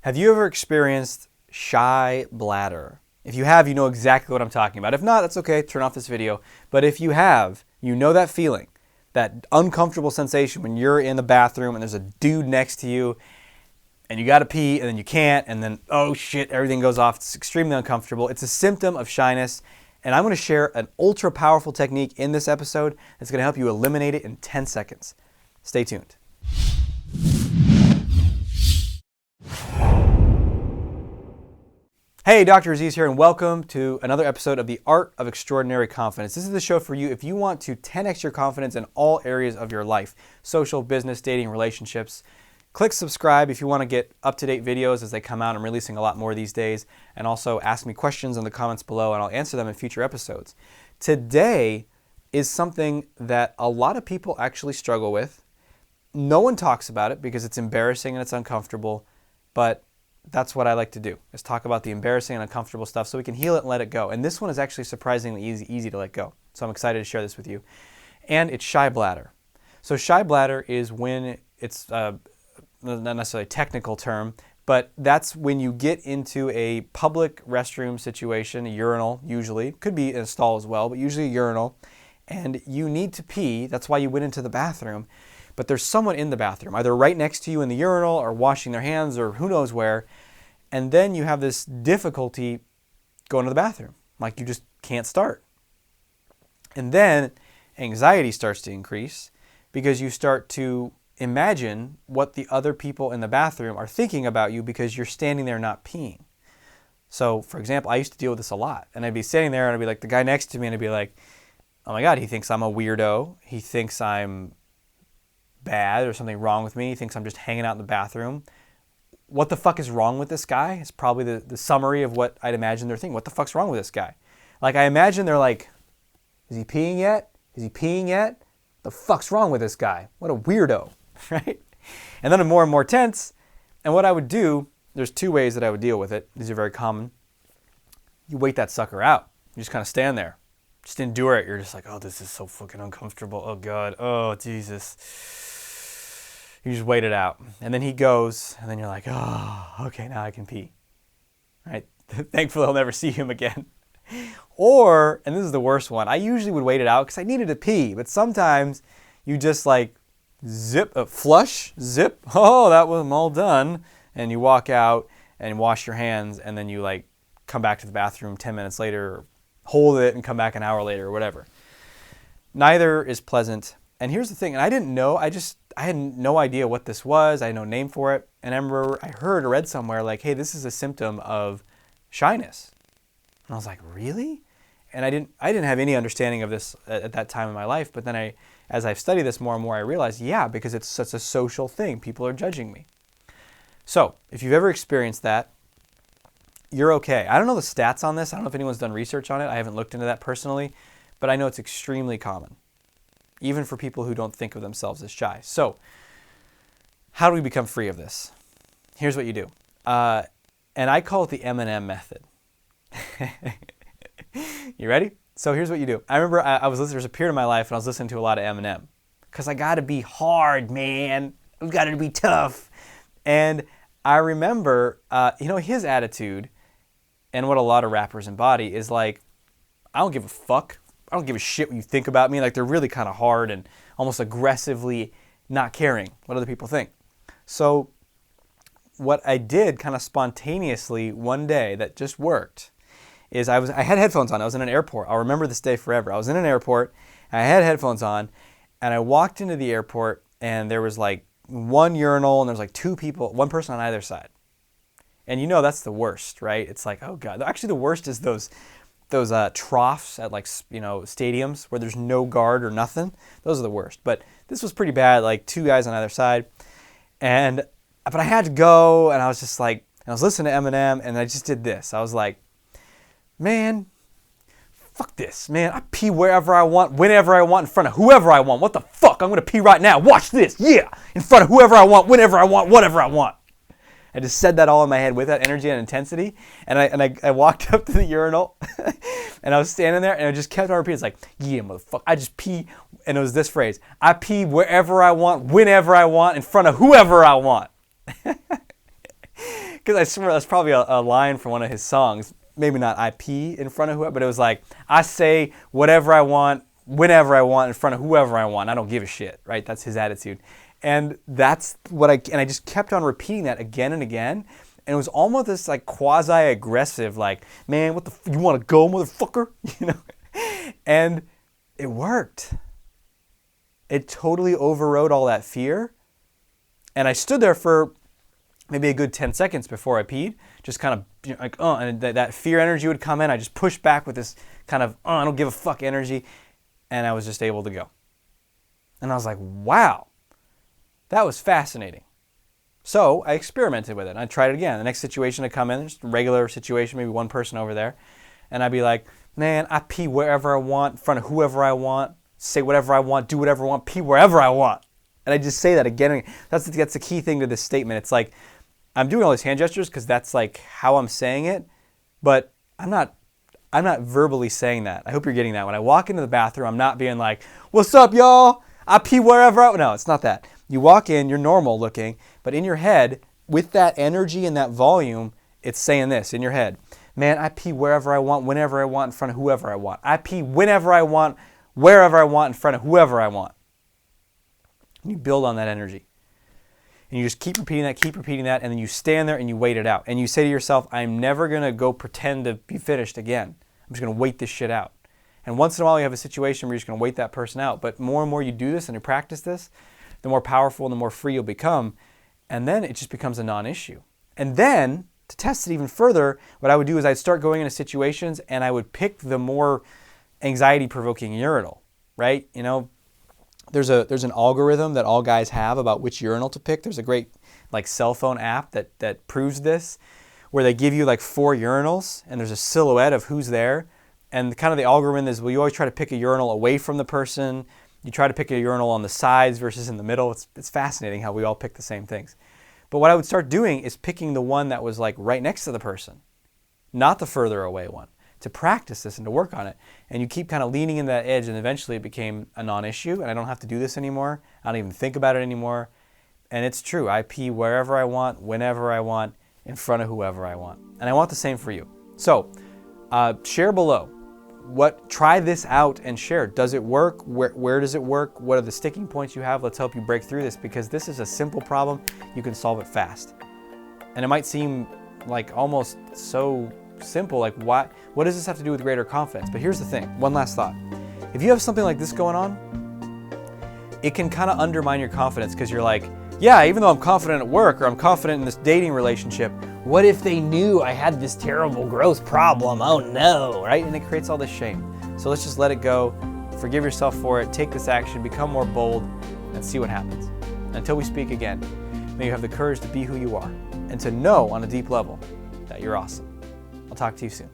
Have you ever experienced shy bladder? If you have, you know exactly what I'm talking about. If not, that's okay, turn off this video. But if you have, you know that feeling, that uncomfortable sensation when you're in the bathroom and there's a dude next to you and you gotta pee and then you can't and then, oh shit, everything goes off. It's extremely uncomfortable. It's a symptom of shyness. And I'm gonna share an ultra powerful technique in this episode that's gonna help you eliminate it in 10 seconds. Stay tuned. Hey, Dr. Aziz here, and welcome to another episode of The Art of Extraordinary Confidence. This is the show for you if you want to 10x your confidence in all areas of your life: social, business, dating, relationships. Click subscribe if you want to get up-to-date videos as they come out. I'm releasing a lot more these days. And also ask me questions in the comments below, and I'll answer them in future episodes. Today is something that a lot of people actually struggle with. No one talks about it because it's embarrassing and it's uncomfortable, but that's what I like to do, is talk about the embarrassing and uncomfortable stuff so we can heal it and let it go. And this one is actually surprisingly easy to let go. So I'm excited to share this with you. And it's shy bladder. So shy bladder is when it's not necessarily a technical term, but that's when you get into a public restroom situation, a urinal usually, could be in a stall as well, but usually a urinal, and you need to pee. That's why you went into the bathroom. But there's someone in the bathroom, either right next to you in the urinal or washing their hands or who knows where. And then you have this difficulty going to the bathroom. Like you just can't start. And then anxiety starts to increase because you start to imagine what the other people in the bathroom are thinking about you because you're standing there not peeing. So, for example, I used to deal with this a lot. And I'd be sitting there and I'd be like, the guy next to me, and I'd be like, oh my God, he thinks I'm a weirdo. He thinks I'm bad or something wrong with me. He thinks I'm just hanging out in the bathroom. What the fuck is wrong with this guy? It's probably the summary of what I'd imagine they're thinking. What the fuck's wrong with this guy? Like, I imagine they're like, is he peeing yet? Is he peeing yet? The fuck's wrong with this guy? What a weirdo, right? And then I'm more and more tense. And what I would do, there's two ways that I would deal with it. These are very common. You wait that sucker out. You just kind of stand there. Just endure it. You're just like, oh, this is so fucking uncomfortable. Oh, God. Oh, Jesus. You just wait it out. And then he goes, and then you're like, oh, okay, now I can pee. Right? Thankfully, I'll never see him again. Or, and this is the worst one, I usually would wait it out because I needed to pee. But sometimes you just like flush, zip. Oh, that was all done. And you walk out and wash your hands, and then you like come back to the bathroom 10 minutes later, or hold it and come back an hour later or whatever. Neither is pleasant. And here's the thing, and I didn't know, I had no idea what this was. I had no name for it. And I remember I heard or read somewhere like, hey, this is a symptom of shyness. And I was like, really? And I didn't have any understanding of this at that time in my life. But then as I've studied this more and more, I realized, yeah, because it's such a social thing. People are judging me. So if you've ever experienced that, you're okay. I don't know the stats on this. I don't know if anyone's done research on it. I haven't looked into that personally, but I know it's extremely common, even for people who don't think of themselves as shy. So how do we become free of this? Here's what you do. And I call it the M&M method. You ready? So here's what you do. I remember I was listening, there's a period in my life and I was listening to a lot of Eminem because I got to be hard, man. I've got to be tough. And I remember, his attitude and what a lot of rappers embody is like, I don't give a fuck. I don't give a shit what you think about me. Like, they're really kind of hard and almost aggressively not caring what other people think. So what I did kind of spontaneously one day that just worked is I had headphones on. I was in an airport. I'll remember this day forever. I was in an airport, and I had headphones on, and I walked into the airport, and there was like one urinal, and there was like two people, one person on either side. And you know that's the worst, right? It's like, oh God. Actually, the worst is those troughs at like, stadiums where there's no guard or nothing. Those are the worst. But this was pretty bad, like two guys on either side. But I had to go, and I was just like, I was listening to Eminem, and I just did this. I was like, man, fuck this, man. I pee wherever I want, whenever I want, in front of whoever I want. What the fuck? I'm going to pee right now. Watch this. Yeah. In front of whoever I want, whenever I want, whatever I want. I just said that all in my head with that energy and intensity. And I walked up to the urinal and I was standing there and I just kept on repeating. It's like, yeah, motherfucker. I just pee. And it was this phrase. I pee wherever I want, whenever I want, in front of whoever I want. Because I swear that's probably a line from one of his songs. Maybe not I pee in front of whoever, but it was like, I say whatever I want, whenever I want, in front of whoever I want. I don't give a shit, right? That's his attitude. And that's what I just kept on repeating that again and again. And it was almost this like quasi-aggressive, like, man, what the, you want to go, motherfucker? You know? And it worked. It totally overrode all that fear. And I stood there for maybe a good 10 seconds before I peed, just kind of like, and that fear energy would come in. I just pushed back with this kind of, I don't give a fuck energy. And I was just able to go. And I was like, wow, that was fascinating. So I experimented with it. And I tried it again. The next situation would come in, just a regular situation, maybe one person over there. And I'd be like, man, I pee wherever I want, in front of whoever I want, say whatever I want, do whatever I want, pee wherever I want. And I just say that again and again. That's the key thing to this statement. It's like, I'm doing all these hand gestures because that's like how I'm saying it, but I'm not verbally saying that. I hope you're getting that. When I walk into the bathroom, I'm not being like, what's up, y'all? I pee wherever I want. No, it's not that. You walk in, you're normal looking, but in your head, with that energy and that volume, it's saying this in your head. Man, I pee wherever I want, whenever I want, in front of whoever I want. I pee whenever I want, wherever I want, in front of whoever I want. And you build on that energy. And you just keep repeating that, and then you stand there and you wait it out. And you say to yourself, I'm never going to go pretend to be finished again. I'm just going to wait this shit out. And once in a while you have a situation where you're just going to wait that person out. But more and more you do this and you practice this, the more powerful and the more free you'll become. And then it just becomes a non-issue. And then, to test it even further, what I would do is I'd start going into situations and I would pick the more anxiety-provoking urinal, right? You know, there's an algorithm that all guys have about which urinal to pick. There's a great like cell phone app that proves this, where they give you like 4 urinals and there's a silhouette of who's there. And kind of the algorithm is, well, you always try to pick a urinal away from the person. You try to pick a urinal on the sides versus in the middle. It's fascinating how we all pick the same things. But what I would start doing is picking the one that was like right next to the person, not the further away one, to practice this and to work on it. And you keep kind of leaning in that edge, and eventually it became a non-issue, and I don't have to do this anymore. I don't even think about it anymore. And it's true. I pee wherever I want, whenever I want, in front of whoever I want. And I want the same for you. So share below. Try this out and share. Does it work? Where does it work? What are the sticking points you have? Let's help you break through this, because this is a simple problem. You can solve it fast. And it might seem like almost so simple, like what does this have to do with greater confidence? But here's the thing, one last thought. If you have something like this going on, it can kind of undermine your confidence, because you're like, yeah, even though I'm confident at work or I'm confident in this dating relationship, what if they knew I had this terrible growth problem? Oh no, right? And it creates all this shame. So let's just let it go. Forgive yourself for it. Take this action, become more bold, and see what happens. Until we speak again, may you have the courage to be who you are and to know on a deep level that you're awesome. I'll talk to you soon.